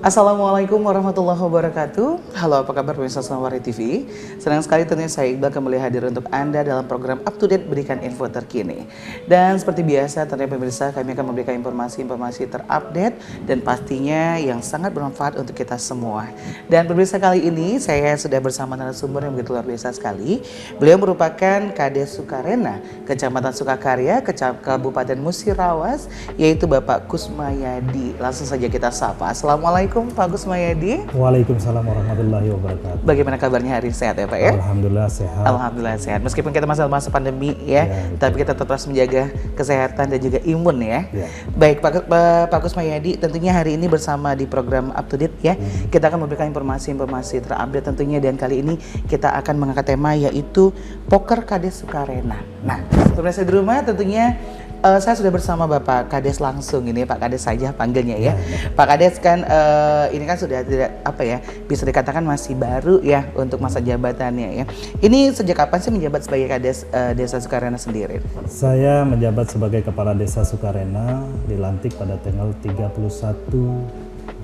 Assalamualaikum warahmatullahi wabarakatuh. Halo, apa kabar pemirsa Sonawari TV? Senang sekali tentunya saya Iqbal kembali hadir untuk Anda dalam program Up to Date berikan info terkini. Dan seperti biasa tentunya pemirsa kami akan memberikan informasi-informasi terupdate dan pastinya yang sangat bermanfaat untuk kita semua. Dan pemirsa kali ini saya sudah bersama narasumber yang begitu luar biasa sekali. Beliau merupakan Kades Sukarena, Kecamatan Sukakarya, Kabupaten Musirawas, yaitu Bapak Kusmayadi. Langsung saja kita sapa. Assalamualaikum Pak Kusmayadi. Waalaikumsalam warahmatullahi wabarakatuh. Bagaimana kabarnya hari ini, sehat ya Pak ya? Alhamdulillah sehat. Alhamdulillah sehat. Meskipun kita masih masa pandemi ya, tapi kita tetap harus menjaga kesehatan dan juga imun ya. Baik Pak Kusmayadi, tentunya hari ini bersama di program Up to Date ya, kita akan memberikan informasi-informasi terupdate tentunya, dan kali ini kita akan mengangkat tema yaitu Poker Kades Sukarena. Nah, pemirsa di rumah tentunya saya sudah bersama Bapak Kades langsung ini, Pak Kades saja panggilnya ya. Pak Kades kan ini kan sudah tidak bisa dikatakan masih baru ya untuk masa jabatannya ya. Ini sejak kapan sih menjabat sebagai Kades Desa Sukarena sendiri? Saya menjabat sebagai Kepala Desa Sukarena, dilantik pada tanggal 31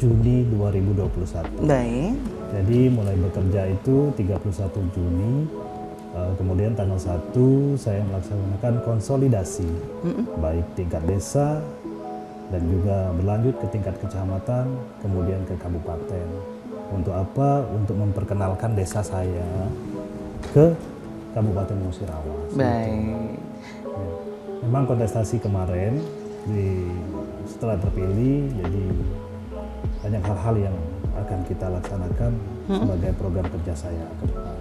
Juni 2021. Baik. Jadi mulai bekerja itu 31 Juni. Kemudian tanggal 1 saya melaksanakan konsolidasi baik tingkat desa dan juga berlanjut ke tingkat kecamatan, kemudian ke kabupaten. Untuk apa? Untuk memperkenalkan desa saya ke Kabupaten Musirawas. Baik. Ya. Memang kontestasi kemarin setelah terpilih, jadi banyak hal-hal yang akan kita laksanakan sebagai program kerja saya ke depan.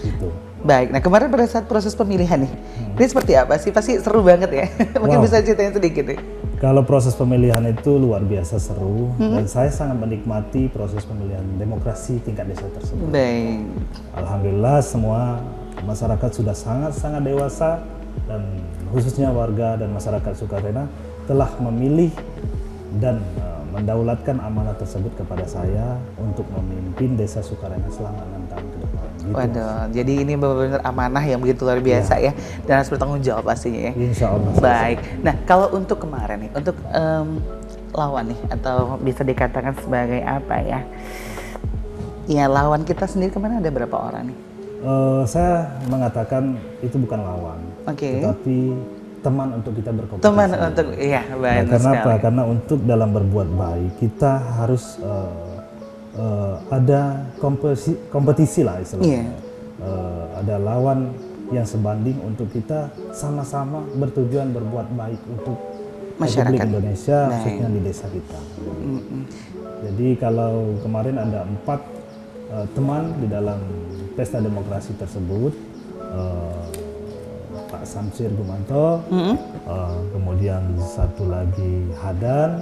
Gitu. Baik, nah kemarin pada saat proses pemilihan nih, ini seperti apa sih? Pasti seru banget ya. Mungkin bisa ceritain sedikit nih. Kalau proses pemilihan itu luar biasa seru, dan saya sangat menikmati proses pemilihan demokrasi tingkat desa tersebut. Baik. Alhamdulillah semua masyarakat sudah sangat-sangat dewasa, dan khususnya warga dan masyarakat Sukarena telah memilih dan mendaulatkan amanah tersebut kepada saya untuk memimpin desa Sukarena selama 6 tahun ke depan. Gitu. Waduh, jadi ini benar-benar amanah yang begitu luar biasa ya, dan harus bertanggung jawab pastinya ya. Insya Allah. Baik. Nah, kalau untuk kemarin nih, untuk lawan nih, atau bisa dikatakan sebagai apa ya? Ya, lawan kita sendiri kemarin ada berapa orang nih? Saya mengatakan itu bukan lawan, tetapi teman untuk kita berkompetisi. Teman untuk, iya, baik. Nah, karena apa? Karena untuk dalam berbuat baik kita harus ada kompetisi lah istilahnya. Ada lawan yang sebanding untuk kita sama-sama bertujuan berbuat baik untuk masyarakat Indonesia, khususnya di desa kita. Jadi kalau kemarin ada 4 teman di dalam pesta demokrasi tersebut. Pak Samsir Gumanto, kemudian satu lagi Hadan,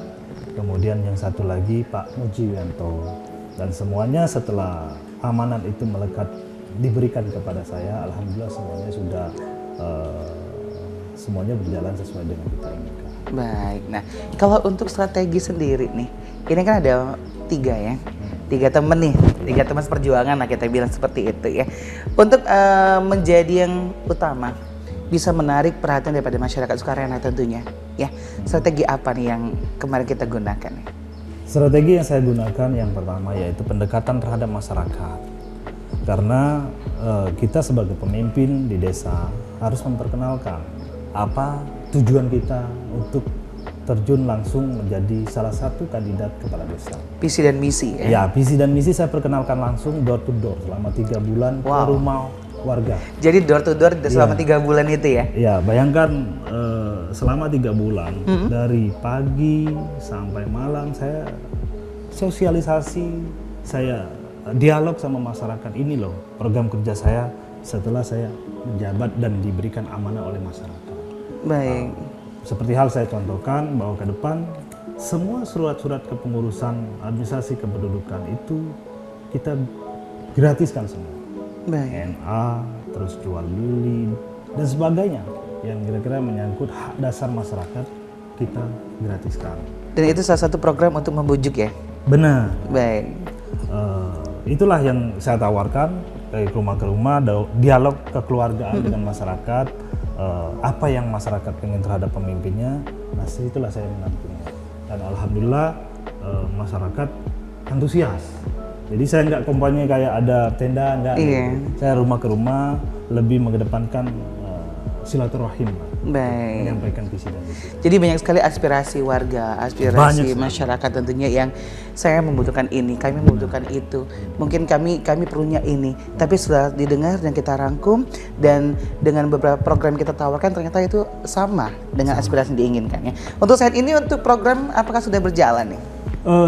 kemudian yang satu lagi Pak Mujiwanto. Dan semuanya setelah amanat itu melekat diberikan kepada saya, alhamdulillah semuanya sudah semuanya berjalan sesuai dengan kita inginkan. Baik. Nah, kalau untuk strategi sendiri nih, ini kan ada 3 ya. 3 teman nih, 3 teman seperjuangan lah kita bilang seperti itu ya. Untuk menjadi yang utama, bisa menarik perhatian daripada masyarakat Sukarena tentunya ya. Strategi apa nih yang kemarin kita gunakan? Strategi yang saya gunakan yang pertama yaitu pendekatan terhadap masyarakat. Karena kita sebagai pemimpin di desa harus memperkenalkan apa tujuan kita untuk terjun langsung menjadi salah satu kandidat kepala desa. Visi dan misi ya? Ya, visi dan misi saya perkenalkan langsung door to door selama 3 bulan ke rumah warga. Jadi door to door selama 3 bulan itu ya? Ya, bayangkan selama 3 bulan dari pagi sampai malam saya sosialisasi, saya dialog sama masyarakat. Ini loh program kerja saya setelah saya menjabat dan diberikan amanah oleh masyarakat. Baik. Seperti hal saya contohkan bahwa ke depan semua surat-surat kepengurusan administrasi kependudukan itu kita gratiskan semua. Baik. NA, terus jual beli dan sebagainya yang kira-kira menyangkut hak dasar masyarakat kita gratiskan. Dan itu salah satu program untuk membujuk ya? Benar. Baik. Itulah yang saya tawarkan dari rumah ke rumah, dialog kekeluargaan dengan masyarakat. Apa yang masyarakat pengen terhadap pemimpinnya, nah itulah saya menampung. Dan alhamdulillah masyarakat antusias. Jadi saya nggak kampanye kayak ada tenda, nggak. Saya rumah ke rumah lebih mengedepankan silaturahim, baik, menyampaikan visi dan misi. Jadi banyak sekali aspirasi warga, aspirasi masyarakat tentunya yang saya membutuhkan ini, kami membutuhkan itu, mungkin kami perlunya ini, tapi setelah didengar dan kita rangkum dan dengan beberapa program kita tawarkan ternyata itu sama dengan aspirasi yang diinginkan ya. Untuk saat ini untuk program apakah sudah berjalan nih?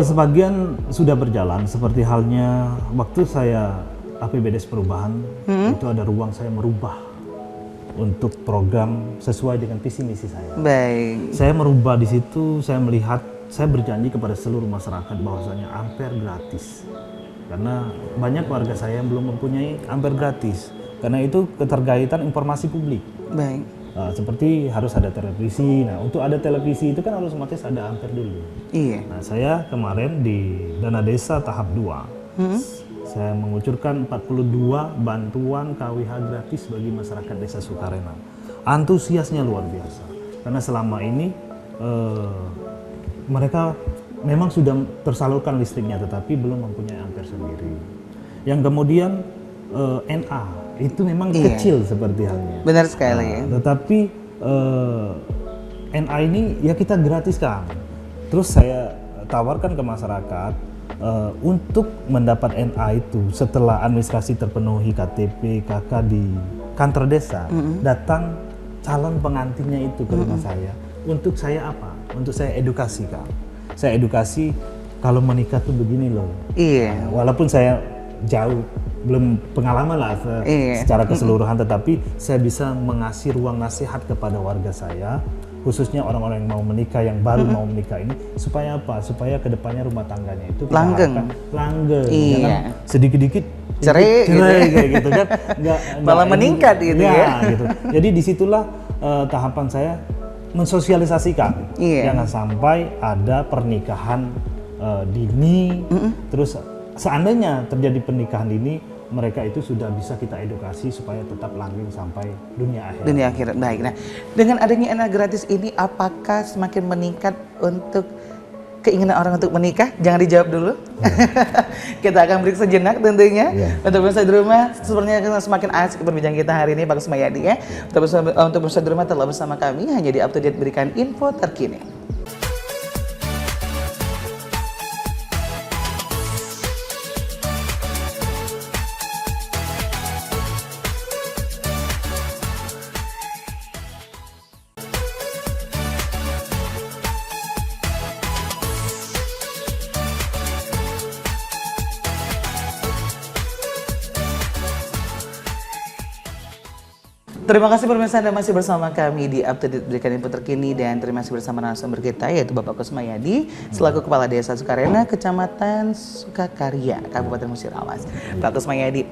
Sebagian sudah berjalan, seperti halnya waktu saya APBDes Perubahan, itu ada ruang saya merubah untuk program sesuai dengan visi misi saya. Baik. Saya merubah di situ, saya melihat, saya berjanji kepada seluruh masyarakat bahwasanya ampere gratis. Karena banyak warga saya yang belum mempunyai ampere gratis. Karena itu keterkaitan informasi publik. Baik. Seperti harus ada televisi. Nah, untuk ada televisi itu kan harus otomatis ada ampere dulu. Iya. Nah, saya kemarin di Dana Desa tahap 2, saya mengucurkan 42 bantuan KWH gratis bagi masyarakat Desa Sukarena. Antusiasnya luar biasa. Karena selama ini mereka memang sudah tersalurkan listriknya, tetapi belum mempunyai ampere sendiri. Yang kemudian NA itu memang kecil seperti halnya. Benar sekali. Tetapi NA ini ya kita gratiskan. Terus saya tawarkan ke masyarakat untuk mendapat NA itu setelah administrasi terpenuhi KTP, KK di kantor desa, datang calon pengantinnya itu ke rumah saya. Untuk saya apa? Untuk saya edukasi, Kak. Saya edukasi kalau menikah tuh begini loh. Iya. Walaupun saya jauh belum pengalaman lah secara keseluruhan, tetapi saya bisa mengasih ruang nasihat kepada warga saya, khususnya orang-orang yang mau menikah, yang baru mau menikah ini, supaya apa? Supaya kedepannya rumah tangganya itu langgeng, jangan sedikit-dikit cerai kayak gitu kan, malah meningkat gitu ya. Gitu. Jadi disitulah tahapan saya mensosialisasikan, jangan sampai ada pernikahan dini, terus seandainya terjadi pernikahan dini, mereka itu sudah bisa kita edukasi supaya tetap langgeng sampai dunia akhirat. Dunia akhirat, baik. Nah, dengan adanya NA gratis ini, apakah semakin meningkat untuk keinginan orang untuk menikah? Jangan dijawab dulu. Kita akan break sejenak tentunya. Untuk pemirsa di rumah, sebenarnya semakin asik perbincangan kita hari ini, Pak Kusmayadi ya. Untuk pemirsa di rumah, tetap bersama kami hanya di Up to Date, berikan info terkini. Terima kasih pemirsa, Anda masih bersama kami di Up to Date, berikan info terkini, dan terima kasih bersama narasumber kita yaitu Bapak Kusmayadi selaku Kepala Desa Sukarena, Kecamatan Sukakarya, Kabupaten Musirawas. Pak Kusmayadi,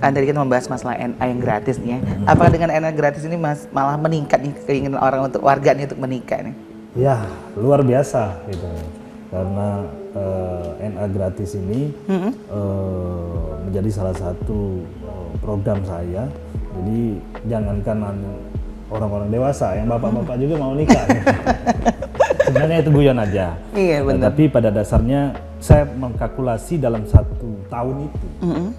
kan tadi kita membahas masalah NA yang gratis nih ya. Apakah dengan NA gratis ini malah meningkat nih keinginan orang untuk warga nih untuk menikah nih? Ya, luar biasa gitu. Karena NA gratis ini menjadi salah satu program saya. Jadi jangankan orang-orang dewasa, yang bapak-bapak juga mau nikah. Sebenarnya itu guyon aja. Iya benar. Tapi pada dasarnya saya mengkalkulasi dalam 1 tahun itu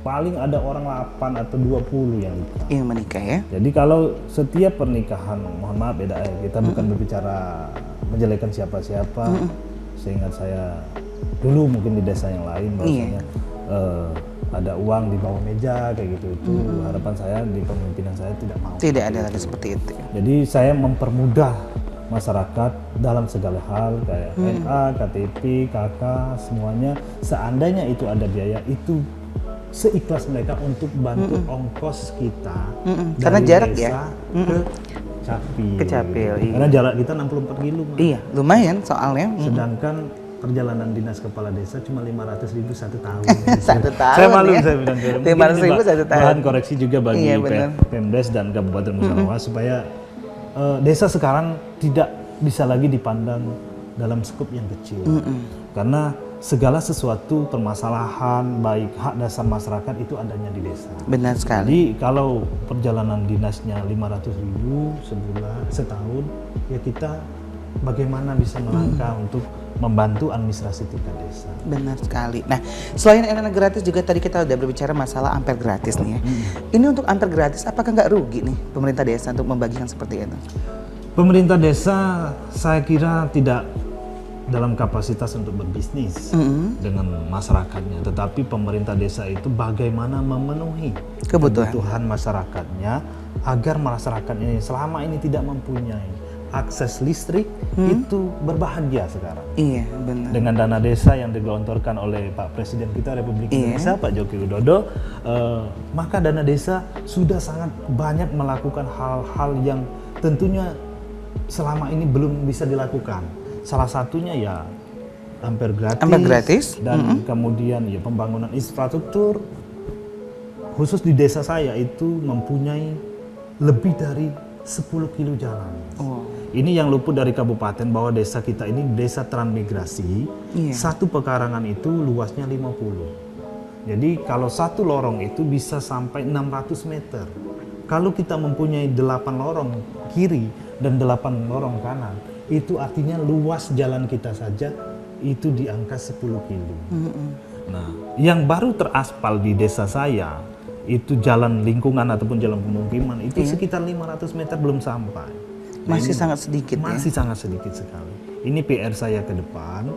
paling ada orang 8 atau 20 yang nikah. Yang menikah ya. Jadi kalau setiap pernikahan, mohon maaf beda ya, kita bukan berbicara menjelekan siapa-siapa. Seingat saya dulu mungkin di desa yang lain bahwasanya ada uang di bawah meja kayak gitu. Itu harapan saya di pemimpinan saya tidak mau. Tidak ada lagi seperti itu. Jadi saya mempermudah masyarakat dalam segala hal kayak NA, KTP, KK, semuanya. Seandainya itu ada biaya, itu seikhlas mereka untuk bantu ongkos kita karena jarak desa ya ke Capil. Iya. Karena jarak kita 64 kilo. Iya, lumayan soalnya. Sedangkan perjalanan dinas kepala desa cuma 500.000 1 tahun. 1 tahun. Saya malu ya? saya bilang 500.000 1 tahun. Bahan koreksi juga bagi Pemdes dan Kabupaten Musirawas supaya desa sekarang tidak bisa lagi dipandang dalam skup yang kecil. Karena segala sesuatu permasalahan baik hak dasar masyarakat itu adanya di desa. Benar sekali. Jadi kalau perjalanan dinasnya 500.000 sebulan, setahun, ya kita bagaimana bisa melangkah untuk membantu administrasi tingkat desa. Benar sekali. Nah, selain internet gratis juga tadi kita udah berbicara masalah ampere gratis nih ya. Ini untuk ampere gratis, apakah nggak rugi nih pemerintah desa untuk membagikan seperti itu? Pemerintah desa saya kira tidak dalam kapasitas untuk berbisnis dengan masyarakatnya, tetapi pemerintah desa itu bagaimana memenuhi kebutuhan masyarakatnya agar masyarakat ini selama ini tidak mempunyai akses listrik itu berbahagia sekarang. Iya, benar. Dengan dana desa yang digelontorkan oleh Pak Presiden kita Republik Indonesia, Pak Joko Widodo, maka dana desa sudah sangat banyak melakukan hal-hal yang tentunya selama ini belum bisa dilakukan. Salah satunya ya ampere gratis, dan kemudian ya pembangunan infrastruktur. Khusus di desa saya itu mempunyai lebih dari 10 kilo jalan. Ini yang luput dari kabupaten, bahwa desa kita ini desa transmigrasi. Satu pekarangan itu luasnya 50. Jadi kalau satu lorong itu bisa sampai 600 meter. Kalau kita mempunyai 8 lorong kiri dan 8 lorong kanan, itu artinya luas jalan kita saja itu di angka 10 kilo. Nah, yang baru teraspal di desa saya itu jalan lingkungan ataupun jalan pemukiman itu sekitar 500 meter belum sampai. Masih sangat sedikit. Masih sangat sedikit sekali. Ini PR saya ke depan,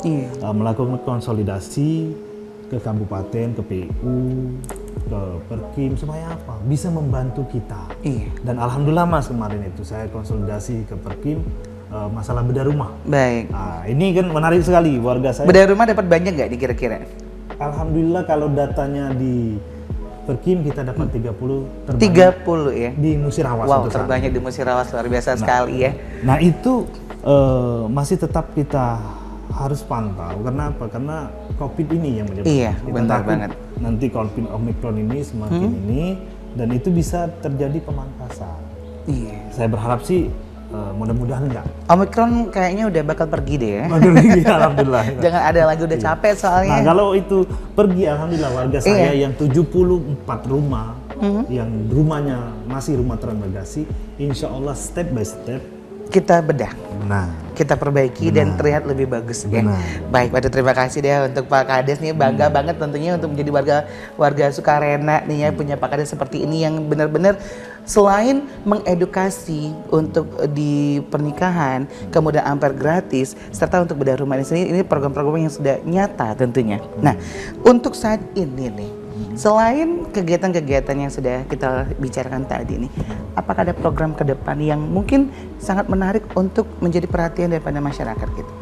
melakukan konsolidasi ke kabupaten, ke PU, ke Perkim, supaya apa? Bisa membantu kita. Dan alhamdulillah Mas, kemarin itu saya konsolidasi ke Perkim masalah bedah rumah. Baik. Nah, ini kan menarik sekali warga saya. Bedah rumah dapat banyak nggak nih kira-kira? Alhamdulillah kalau datanya di Perkim kita dapat 30 ya di Musirawas. Wow, terbanyak di Musirawas, luar biasa sekali ya. Nah itu masih tetap kita harus pantau. Kenapa? Karena COVID ini yang menyebabkan. Iya, benar banget. Nanti COVID Omicron ini semakin ini, dan itu bisa terjadi pemangkasan. Saya berharap sih mudah-mudahan enggak. Omicron kayaknya udah bakal pergi deh ya. Alhamdulillah. Jangan ada lagi, udah capek soalnya. Nah kalau itu pergi, alhamdulillah warga saya yang 74 rumah yang rumahnya masih rumah transmigrasi, insya Allah step by step kita bedah. Kita perbaiki dan terlihat lebih bagus ya. Baik, waduh terima kasih deh untuk Pak Kades nih, bangga banget tentunya untuk menjadi warga Sukarena nih ya, punya Pak Kades seperti ini yang benar-benar selain mengedukasi untuk di pernikahan, kemudian ampere gratis, serta untuk bedah rumah ini sendiri, ini program-program yang sudah nyata tentunya. Nah, untuk saat ini nih, selain kegiatan-kegiatan yang sudah kita bicarakan tadi nih, apakah ada program ke depan yang mungkin sangat menarik untuk menjadi perhatian daripada masyarakat gitu?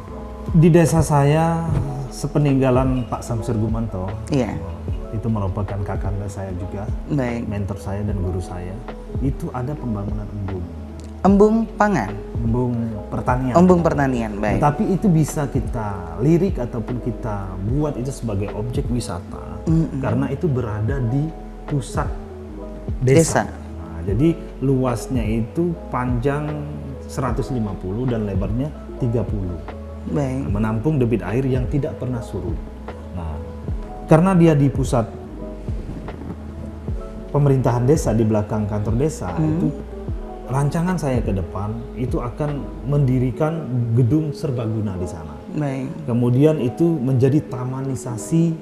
Di desa saya, sepeninggalan Pak Samsir Gumanto, itu merupakan kakanda saya juga, mentor saya dan guru saya, itu ada pembangunan embung. Embung pangan? Embung pertanian. Embung pertanian, baik. Tapi itu bisa kita lirik ataupun kita buat itu sebagai objek wisata, karena itu berada di pusat desa. Nah, jadi luasnya itu panjang 150 dan lebarnya 30. Baik. Menampung debit air yang tidak pernah surut. Nah, karena dia di pusat pemerintahan desa, di belakang kantor desa, itu rancangan saya ke depan itu akan mendirikan gedung serbaguna di sana. Baik. Kemudian itu menjadi tamanisasi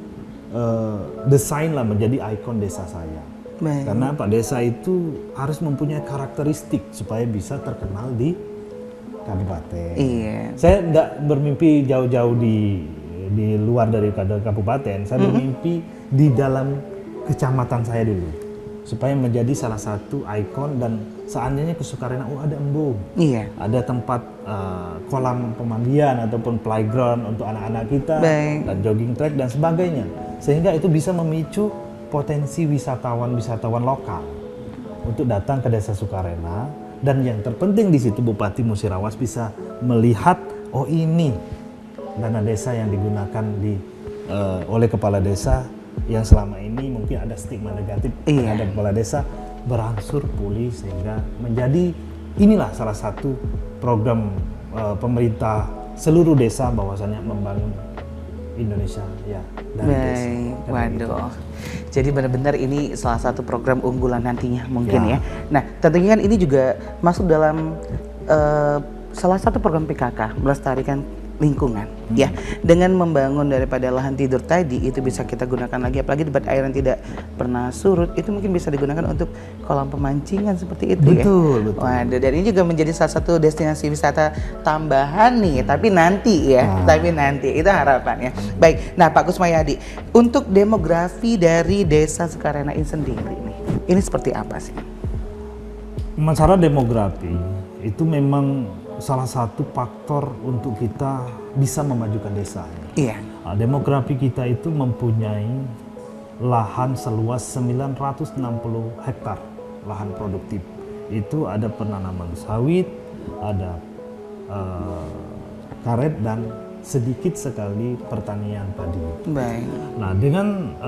desain lah, menjadi ikon desa saya. Baik. Karena Pak desa itu harus mempunyai karakteristik supaya bisa terkenal di kabupaten. Saya tidak bermimpi jauh-jauh di luar dari kabupaten. Saya bermimpi di dalam kecamatan saya dulu, supaya menjadi salah satu ikon. Dan seandainya ke Sukarena, ada embung, ada tempat kolam pemandian ataupun playground untuk anak-anak kita, dan jogging track dan sebagainya, sehingga itu bisa memicu potensi wisatawan lokal untuk datang ke desa Sukarena. Dan yang terpenting di situ Bupati Musirawas bisa melihat, oh ini dana desa yang digunakan oleh kepala desa yang selama ini mungkin ada stigma negatif terhadap kepala desa, berangsur pulih, sehingga menjadi inilah salah satu program pemerintah seluruh desa bahwasannya membangun Indonesia ya dari desa. Waduh. Jadi benar-benar ini salah satu program unggulan nantinya mungkin ya. Nah, tentunya kan ini juga masuk dalam salah satu program PKK, melestarikan lingkungan ya. Dengan membangun daripada lahan tidur tadi itu bisa kita gunakan lagi, apalagi di tempat air yang tidak pernah surut itu mungkin bisa digunakan untuk kolam pemancingan seperti itu ya. Betul. Waduh, dan ini juga menjadi salah satu destinasi wisata tambahan nih, tapi nanti ya, tapi nanti itu harapannya. Baik, nah Pak Kusmayadi, untuk demografi dari Desa Sukarena ini sendiri nih, ini seperti apa sih? Masalah demografi itu memang salah satu faktor untuk kita bisa memajukan desa. Iya. Nah, demografi kita itu mempunyai lahan seluas 960 hektar lahan produktif. Itu ada penanaman sawit, ada karet dan sedikit sekali pertanian padi. Baik. Nah, dengan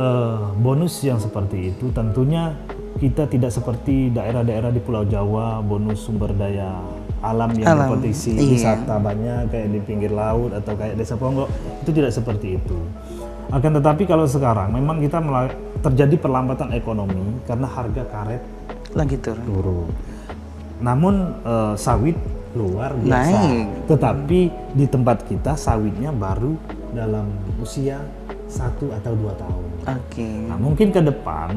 bonus yang seperti itu tentunya kita tidak seperti daerah-daerah di Pulau Jawa, bonus sumber daya alam yang berpotensi wisata banyak kayak di pinggir laut atau kayak Desa Ponggok, itu tidak seperti itu. Akan tetapi kalau sekarang memang kita terjadi perlambatan ekonomi karena harga karet lagi turun. Namun sawit luar biasa. Naik. Tetapi di tempat kita sawitnya baru dalam usia 1 atau 2 tahun. Oke. Nah, mungkin ke depan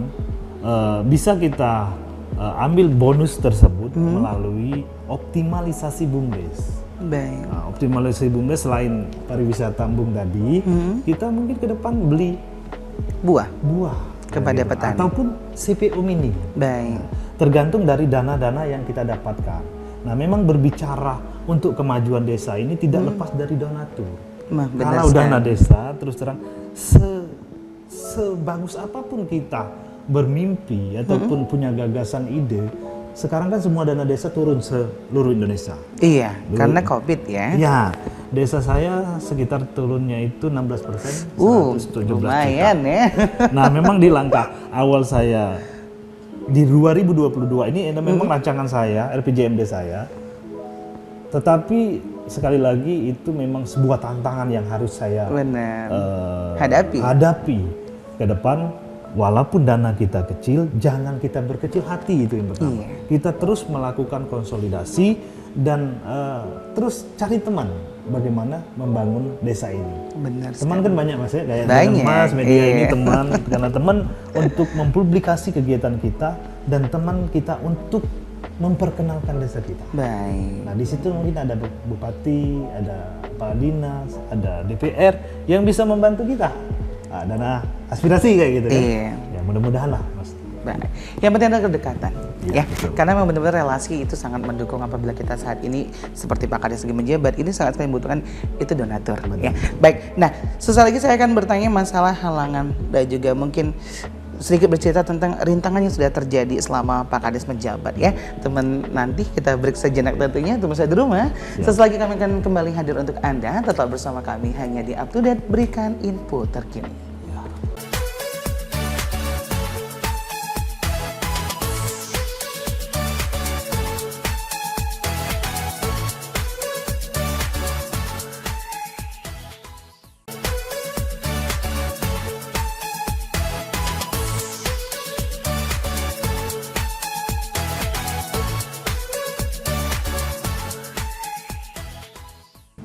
bisa kita ambil bonus tersebut melalui optimalisasi BUMDes. Baik. Nah, optimalisasi BUMDes selain pariwisata Embung tadi, kita mungkin ke depan beli Buah gitu. kepada petani Ataupun CPO mini. baik. Tergantung dari dana-dana yang kita dapatkan. Nah, memang berbicara untuk kemajuan desa ini tidak lepas dari donatur. Benar Kalau sekali. dana desa terus terang sebagus apapun kita bermimpi ataupun punya gagasan ide, sekarang kan semua dana desa turun seluruh Indonesia. Iya, karena COVID ya. Ya, desa saya sekitar turunnya itu 16%, 117 lumayan juta. ya. Nah, memang di langkah awal saya di 2022 ini memang rancangan saya, RPJMD saya. Tetapi sekali lagi itu memang sebuah tantangan yang harus saya Benar. hadapi ke depan. Walaupun dana kita kecil, jangan kita berkecil hati, itu yang pertama. Iya. Kita terus melakukan konsolidasi dan terus cari teman bagaimana membangun desa ini. Benar. Teman kan banyak Mas ya, kayak Banyak, dengan Mas media ini iya. teman, karena teman untuk mempublikasi kegiatan kita dan teman kita untuk memperkenalkan desa kita. Baik. Nah, di situ mungkin ada bupati, ada kepala dinas, ada DPR yang bisa membantu kita. Nah, dana aspirasi kayak gitu kan. Iya. Ya, mudah-mudahan lah, Mas. Baik. Yang penting adalah kedekatan, Iya, ya. betul. Karena memang benar-benar relasi itu sangat mendukung apabila kita saat ini seperti Pak Kades lagi menjabat, ini sangat sekali membutuhkan itu donatur, ya. Baik. Nah, sesaat lagi saya akan bertanya masalah halangan dan juga mungkin sedikit bercerita tentang rintangan yang sudah terjadi selama Pak Kades menjabat, ya. Teman, nanti kita break sejenak tentunya, teman saya di rumah. Sesaat lagi kami akan kembali hadir untuk Anda, tetap bersama kami hanya di Up to Date, berikan info terkini.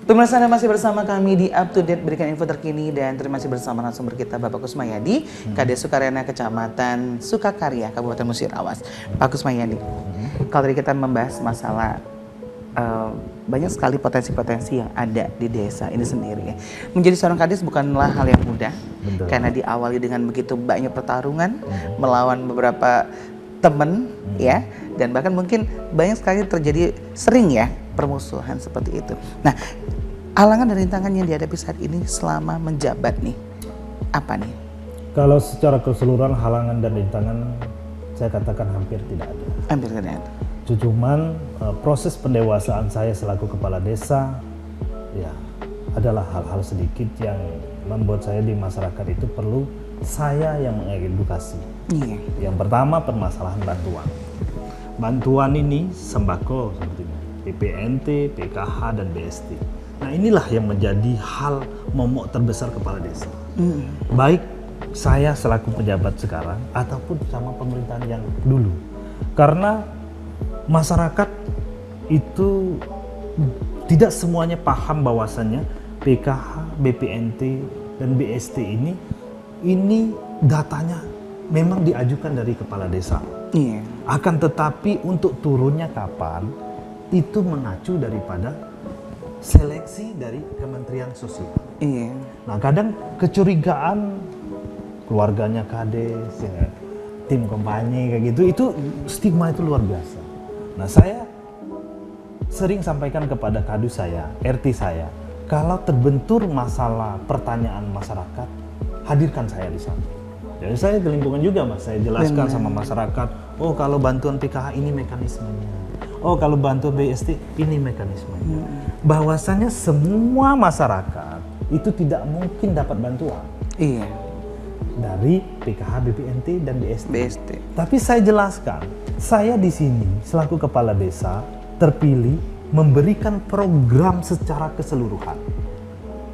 Pemirsa, Anda masih bersama kami di Up to Date, berikan info terkini, dan terima kasih bersama narasumber kita Bapak Kusmayadi, Kades Sukarena, Kecamatan Sukakarya, Kabupaten Musirawas. Pak Kusmayadi, kalau tadi kita membahas masalah banyak sekali potensi-potensi yang ada di desa ini sendiri, ya. Menjadi seorang kades bukanlah hal yang mudah. Betul. Karena diawali dengan begitu banyak pertarungan, melawan beberapa teman, ya, dan bahkan mungkin banyak sekali terjadi sering ya permusuhan seperti itu. Nah, halangan dan rintangan yang dihadapi saat ini selama menjabat nih, apa nih? Kalau secara keseluruhan halangan dan rintangan saya katakan hampir tidak ada. Hampir tidak ada. Cuman proses pendewasaan saya selaku kepala desa ya adalah hal-hal sedikit yang membuat saya di masyarakat itu perlu saya yang mengedukasi. Iya. Yang pertama permasalahan bantuan. Bantuan ini sembako seperti PPNT, PKH dan BST. Nah, inilah yang menjadi hal momok terbesar kepala desa. Baik saya selaku pejabat sekarang ataupun sama pemerintahan yang dulu. Karena masyarakat itu tidak semuanya paham bahwasannya PKH, BPNT, dan BST ini datanya memang diajukan dari kepala desa. Iya. Akan tetapi untuk turunnya kapan, itu mengacu daripada seleksi dari Kementerian Sosial. Iya. Nah kadang kecurigaan keluarganya kades, ya, tim kampanye kayak gitu, itu stigma itu luar biasa. Nah saya sering sampaikan kepada kadus saya, RT saya, kalau terbentur masalah pertanyaan masyarakat, hadirkan saya di sana. Jadi saya ke lingkungan juga Mas, saya jelaskan sama masyarakat, oh kalau bantuan PKH ini mekanismenya, oh kalau bantuan BST ini mekanismenya. Bahwasanya semua masyarakat itu tidak mungkin dapat bantuan. Iya. Dari PKH, BPNT, dan BST. Tapi saya jelaskan, saya di sini selaku kepala desa terpilih memberikan program secara keseluruhan.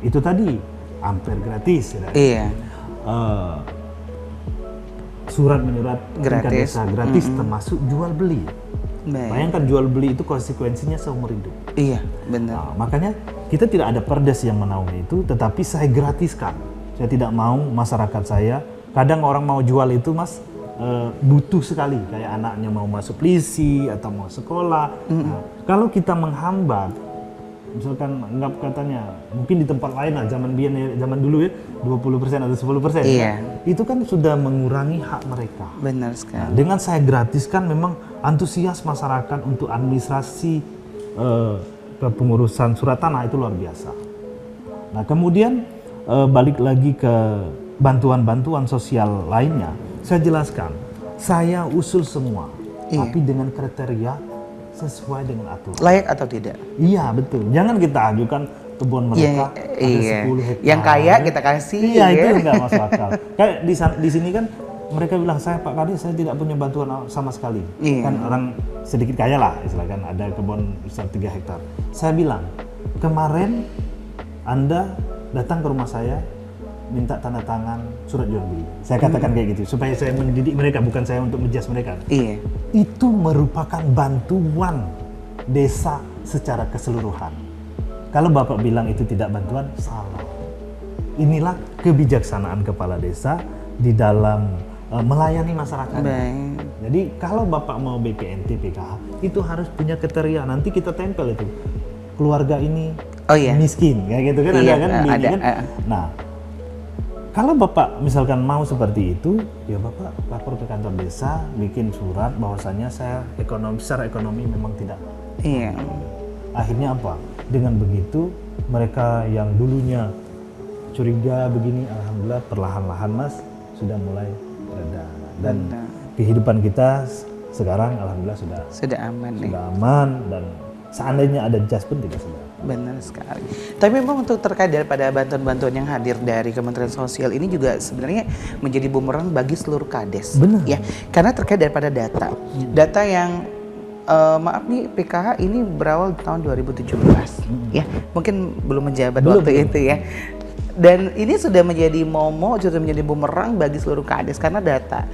Itu tadi, hampir gratis. Ya. Iya. Surat menyurat Gratis. desa gratis termasuk jual beli. Baik. Bayangkan jual beli itu konsekuensinya seumur hidup. Iya, benar. Nah, makanya kita tidak ada perdes yang menaungi itu, tetapi saya gratiskan. Saya tidak mau masyarakat saya, kadang orang mau jual itu Mas, butuh sekali, kayak anaknya mau masuk polisi atau mau sekolah. Nah, kalau kita menghambat, misalkan anggap katanya, mungkin di tempat lain lah, zaman dulu ya, 20% atau 10%. Iya. Itu kan sudah mengurangi hak mereka. Benar Nah, sekali. dengan saya gratiskan memang antusias masyarakat untuk administrasi kepengurusan surat tanah itu luar biasa. Nah kemudian balik lagi ke bantuan-bantuan sosial lainnya, saya jelaskan, saya usul semua, Iya. tapi dengan kriteria sesuai dengan aturan. Layak atau tidak? Iya betul, jangan kita ajukan kebun mereka ada Iya. 10 hektar. Yang kaya kita kasih. Iya itu ya. enggak masuk akal. Kayak di sini kan mereka bilang, saya Pak Kades saya tidak punya bantuan sama sekali. Iya. Kan orang sedikit kaya lah, istilahkan ada kebun besar 3 hektar. Saya bilang, kemarin Anda datang ke rumah saya minta tanda tangan surat jual beli. Saya katakan kayak gitu supaya saya mendidik mereka, bukan saya untuk menjas mereka. Iya. Itu merupakan bantuan desa secara keseluruhan. Kalau Bapak bilang itu tidak bantuan, salah. Inilah kebijaksanaan kepala desa di dalam melayani masyarakat. Baik. Jadi kalau Bapak mau BPNT, PKH, itu harus punya kriteria. Nanti kita tempel itu. Keluarga ini Oh iya. miskin, kayak gitu kan, Iya, ada kan? Di ini ada, kan? Nah, kalau Bapak misalkan mau seperti itu, ya Bapak lapor ke kantor desa, bikin surat bahwasanya saya secara ekonomi memang tidak. Iya. Akhirnya apa? Dengan begitu mereka yang dulunya curiga begini, alhamdulillah perlahan-lahan Mas sudah mulai reda, dan kehidupan kita sekarang alhamdulillah Sudah aman nih. sudah aman, dan seandainya ada jas pun tidak sedang. Benar sekali. Tapi memang untuk terkait daripada bantuan-bantuan yang hadir dari Kementerian Sosial ini juga sebenarnya menjadi bumerang bagi seluruh kades. Benar. Ya, karena terkait daripada data. Data yang maaf nih, PKH ini berawal di tahun 2017. Ya, mungkin belum menjabat waktu itu ya. Dan ini sudah menjadi sudah menjadi bumerang bagi seluruh kades karena data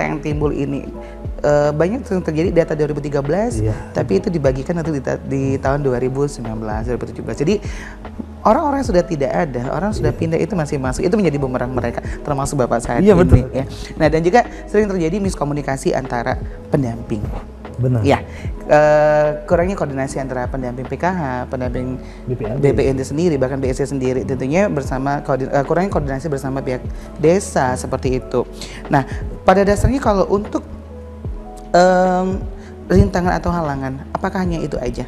yang timbul ini banyak yang terjadi data 2013, tapi itu dibagikan nanti di tahun 2019, 2017. Jadi orang-orang yang sudah tidak ada, orang sudah pindah itu masih masuk, itu menjadi bumerang mereka, termasuk Bapak saat ini. Betul. Ya. Nah dan juga sering terjadi miskomunikasi antara pendamping. Benar. Ya, kurangnya koordinasi antara pendamping PKH, pendamping BPNT. BPNT sendiri, bahkan BST sendiri, tentunya bersama kurangnya koordinasi bersama pihak desa seperti itu. Nah, pada dasarnya kalau untuk rintangan atau halangan, apakah hanya itu aja?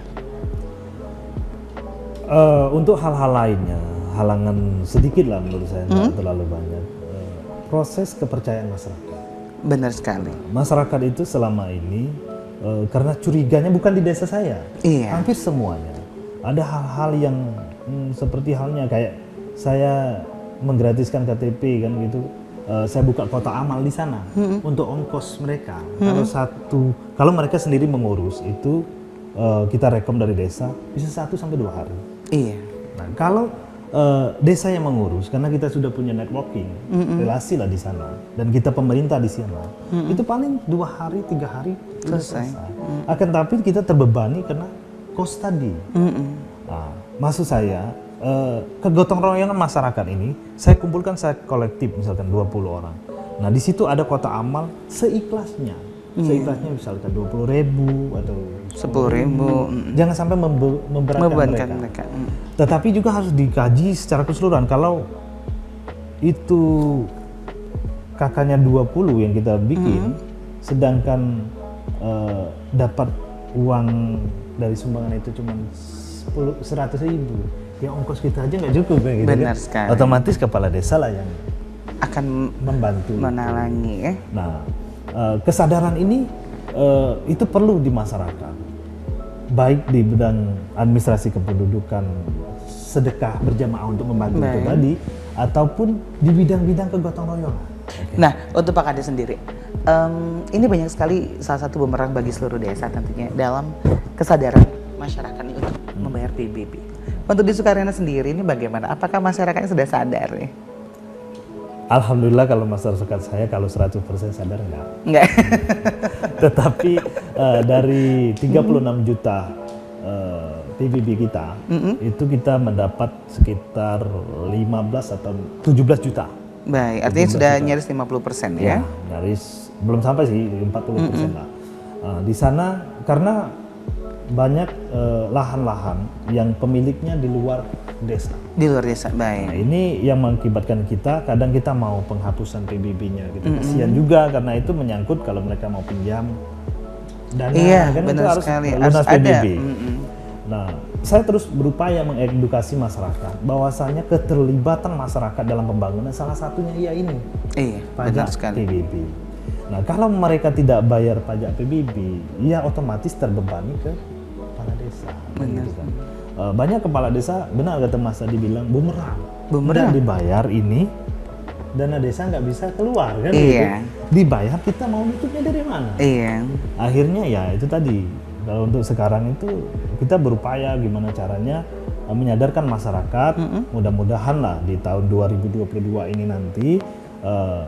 Untuk hal-hal lainnya, halangan sedikit lah menurut saya, tidak terlalu banyak. Proses kepercayaan masyarakat. Benar sekali. Masyarakat itu selama ini karena curiganya bukan di desa saya, hampir semuanya. Ada hal-hal yang seperti halnya kayak saya menggratiskan KTP kan gitu. Saya buka kotak amal di sana untuk ongkos mereka. Kalau mereka sendiri mengurus itu kita rekom dari desa bisa 1 sampai 2 hari. Iya. Nah, kalau desa yang mengurus, karena kita sudah punya networking, relasi lah di sana, dan kita pemerintah di sana, itu paling 2 hari, 3 hari selesai. Akan tapi kita terbebani karena kos tadi. Nah, maksud saya kegotong royongan masyarakat ini saya kumpulkan, saya kolektif misalkan 20 orang. Nah di situ ada kotak amal seikhlasnya, misalkan 20.000 atau 10.000. Jangan sampai memberatkan mereka. Tetapi juga harus dikaji secara keseluruhan. Kalau itu kakaknya 20 yang kita bikin, sedangkan dapat uang dari sumbangan itu cuma 100.000, ya ongkos kita aja nggak cukup kayak gitu. Benar kan? sekali. Otomatis kepala desa lah yang akan membantu, menalangi ya. Nah, kesadaran ini itu perlu di masyarakat, baik di bidang administrasi kependudukan, sedekah berjamaah untuk membantu pribadi, ataupun di bidang-bidang kegotong royongan. Okay. Nah, untuk Pak Kades sendiri, ini banyak sekali salah satu bumerang bagi seluruh desa tentunya dalam kesadaran masyarakat ini untuk membayar PBB. Untuk di Sukarena sendiri ini bagaimana? Apakah masyarakatnya sudah sadar nih? Alhamdulillah kalau masyarakat saya kalau 100% sadar enggak. Tetapi dari 36 juta PBB kita, itu kita mendapat sekitar 15 atau 17 juta. Baik, artinya sudah nyaris 50% ya? Nyaris, belum sampai sih 40% lah. Di sana karena banyak lahan-lahan yang pemiliknya di luar desa. Di luar desa, baik. Nah, ini yang mengakibatkan kita, kadang kita mau penghapusan PBB-nya gitu. Kasihan juga karena itu menyangkut kalau mereka mau pinjam dana, kan itu harus lunas PBB. Nah, saya terus berupaya mengedukasi masyarakat bahwasanya keterlibatan masyarakat dalam pembangunan salah satunya ya ini. Pajak PBB. Nah, kalau mereka tidak bayar pajak PBB, ya otomatis terbebani ke kepala desa. Gitu kan. Banyak kepala desa, benar kata Mas tadi bilang, bumerang. Tidak dibayar ini, dana desa nggak bisa keluar kan? Gitu. Dibayar, kita mau nutupnya dari mana? Akhirnya ya itu tadi. Kalau untuk sekarang itu kita berupaya gimana caranya menyadarkan masyarakat. Mudah-mudahan lah di tahun 2022 ini nanti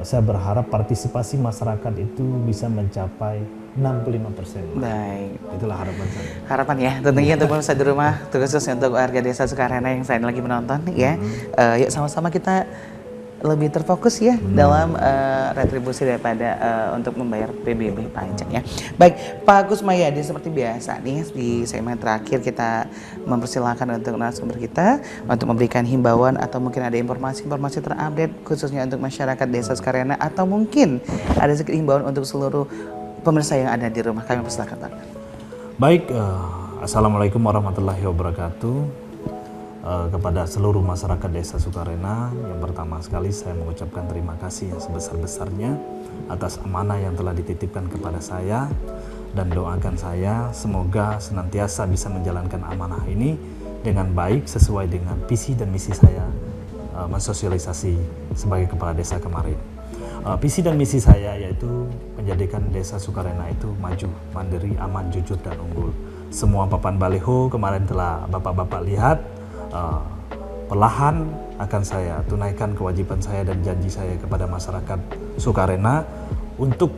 saya berharap partisipasi masyarakat itu bisa mencapai 65%. Baik. Itulah harapan saya. Harapan ya, tentunya untuk pemirsa di rumah, khususnya untuk warga desa Sukarena yang saya lagi menonton ya. Yuk sama-sama kita lebih terfokus ya dalam retribusi daripada untuk membayar PBB pajak ya. Baik, Pak Gus Mayadi, seperti biasa nih di segmen terakhir kita mempersilahkan untuk narasumber kita untuk memberikan himbauan atau mungkin ada informasi-informasi terupdate khususnya untuk masyarakat desa Sukarena atau mungkin ada sedikit himbauan untuk seluruh pemirsa yang ada di rumah. Kami persilakan Pak. Baik, Assalamualaikum warahmatullahi wabarakatuh. Kepada seluruh masyarakat desa Sukarena, yang pertama sekali saya mengucapkan terima kasih yang sebesar-besarnya atas amanah yang telah dititipkan kepada saya, dan doakan saya semoga senantiasa bisa menjalankan amanah ini dengan baik sesuai dengan visi dan misi saya mensosialisasi sebagai kepala desa kemarin. Visi dan misi saya yaitu menjadikan desa Sukarena itu maju, mandiri, aman, jujur, dan unggul. Semua papan baliho kemarin telah bapak-bapak lihat. Perlahan akan saya tunaikan kewajiban saya dan janji saya kepada masyarakat Sukarena untuk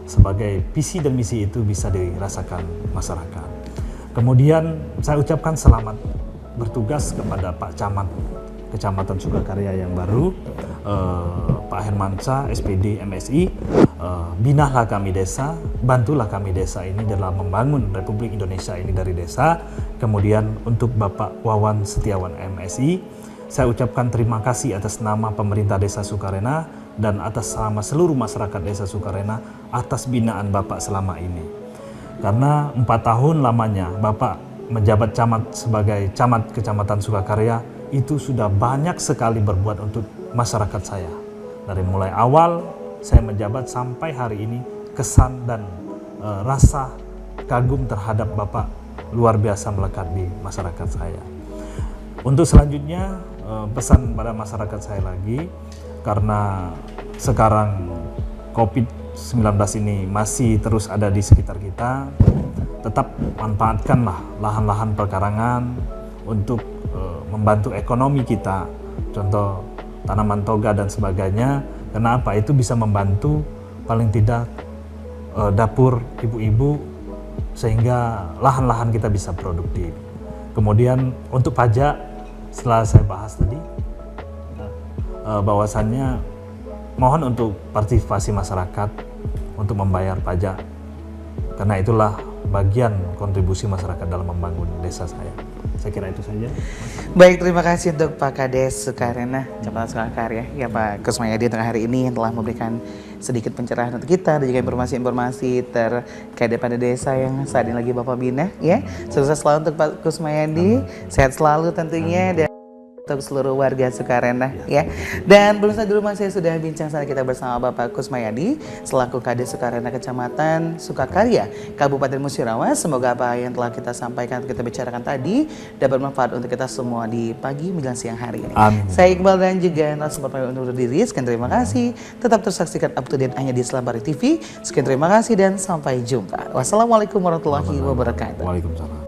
sebagai visi dan misi itu bisa dirasakan masyarakat. Kemudian saya ucapkan selamat bertugas kepada Pak Camat Kecamatan Sukakarya yang baru, Pak Hermansyah, SPD, MSI. Binahlah kami desa, bantulah kami desa ini dalam membangun Republik Indonesia ini dari desa. Kemudian untuk Bapak Wawan Setiawan MSI, saya ucapkan terima kasih atas nama pemerintah desa Sukarena dan atas nama seluruh masyarakat desa Sukarena atas binaan Bapak selama ini. Karena 4 tahun lamanya Bapak menjabat camat sebagai camat Kecamatan Sukakarya, itu sudah banyak sekali berbuat untuk masyarakat saya. Dari mulai awal saya menjabat sampai hari ini, kesan dan rasa kagum terhadap Bapak luar biasa melekat di masyarakat saya. Untuk selanjutnya pesan pada masyarakat saya lagi, karena sekarang COVID-19 ini masih terus ada di sekitar kita, tetap manfaatkanlah lahan-lahan perkarangan untuk membantu ekonomi kita, contoh tanaman toga dan sebagainya. Kenapa? Itu bisa membantu paling tidak dapur ibu-ibu sehingga lahan-lahan kita bisa produktif. Kemudian untuk pajak, setelah saya bahas tadi, bahwasannya mohon untuk partisipasi masyarakat untuk membayar pajak, karena itulah bagian kontribusi masyarakat dalam membangun desa saya. Saya kira itu saja. Baik, terima kasih untuk Pak Kades Sukarena, Kecamatan Surakarya, ya Pak Kusmayadi untuk hari ini yang telah memberikan sedikit pencerahan untuk kita dan juga informasi-informasi terkait daripada desa yang saat ini lagi Bapak bina, ya. Sukses selalu untuk Pak Kusmayadi, sehat selalu tentunya dan untuk seluruh warga Sukarena, ya. Dan belum saja di rumah saya sudah bincang sana kita bersama Bapak Kusmayadi selaku Kades Sukarena Kecamatan Sukakarya, Kabupaten Musirawas. Semoga apa yang telah kita sampaikan, kita bicarakan tadi dapat bermanfaat untuk kita semua di pagi menjelang siang hari ini. Amin. Saya Iqbal dan juga narasumber pamit undur diri. Sekian terima kasih. Tetap terus saksikan Up to Date hanya di Selabari TV. Sekian terima kasih dan sampai jumpa. Wassalamualaikum warahmatullahi wabarakatuh. Waalaikumsalam.